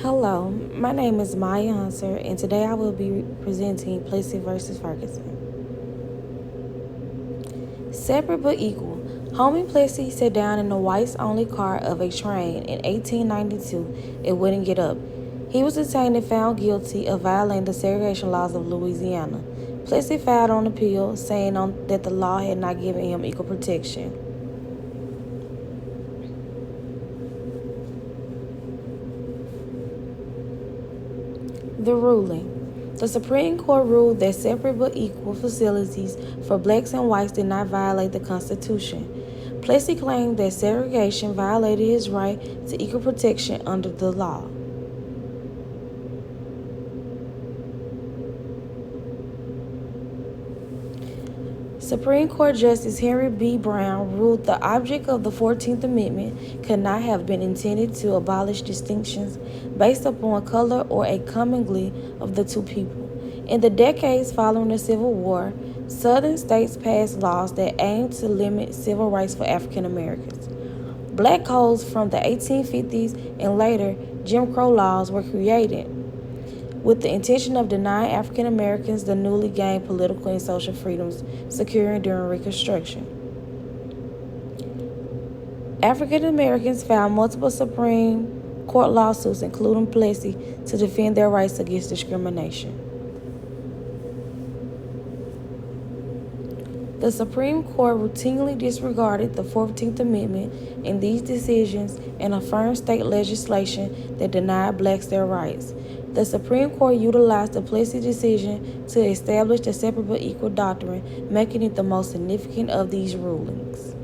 Hello, my name is Maya Hunter, and today I will be presenting Plessy v Ferguson. Separate but equal. Homie Plessy sat down in the whites-only car of a train in 1892 and wouldn't get up. He was detained and found guilty of violating the segregation laws of Louisiana. Plessy filed on appeal, saying that the law had not given him equal protection. The ruling. The Supreme Court ruled that separate but equal facilities for blacks and whites did not violate the Constitution. Plessy claimed that segregation violated his right to equal protection under the law. Supreme Court Justice Henry B. Brown ruled the object of the 14th Amendment could not have been intended to abolish distinctions based upon color or a commingling of the two people. In the decades following the Civil War, Southern states passed laws that aimed to limit civil rights for African Americans. Black codes from the 1850s and later Jim Crow laws were created with the intention of denying African Americans the newly gained political and social freedoms secured during Reconstruction. African Americans filed multiple Supreme Court lawsuits, including Plessy, to defend their rights against discrimination. The Supreme Court routinely disregarded the 14th Amendment in these decisions and affirmed state legislation that denied blacks their rights. The Supreme Court utilized the Plessy decision to establish the separate but equal doctrine, making it the most significant of these rulings.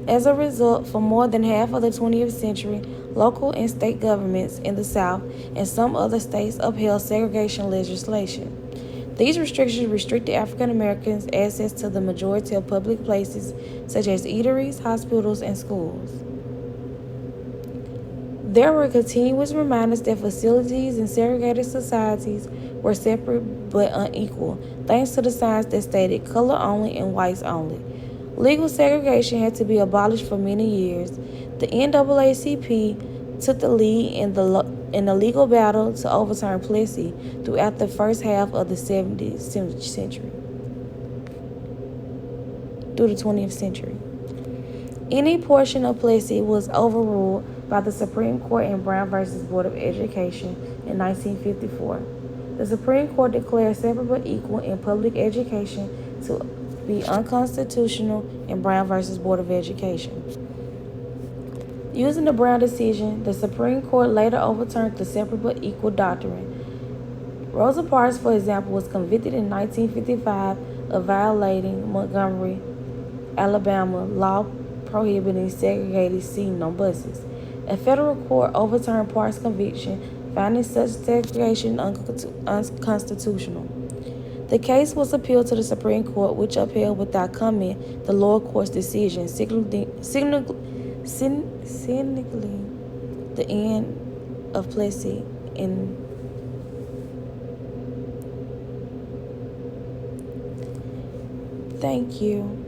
As a result, for more than half of the 20th century, local and state governments in the South and some other states upheld segregation legislation. These restrictions restricted African Americans' access to the majority of public places, such as eateries, hospitals, and schools. There were continuous reminders that facilities in segregated societies were separate but unequal, thanks to the signs that stated color only and whites only. Legal segregation had to be abolished for many years. The NAACP took the lead in the legal battle to overturn Plessy throughout the first half of the 20th century. Any portion of Plessy was overruled by the Supreme Court in Brown v. Board of Education in 1954. The Supreme Court declared separate but equal in public education to be unconstitutional in Brown v. Board of Education. Using the Brown decision, the Supreme Court later overturned the separate but equal doctrine. Rosa Parks, for example, was convicted in 1955 of violating Montgomery, Alabama law prohibiting segregated seating on buses. A federal court overturned Parks' conviction, finding such segregation unconstitutional. The case was appealed to the Supreme Court, which upheld without comment the lower court's decision, signaling the end of Plessy in Thank you.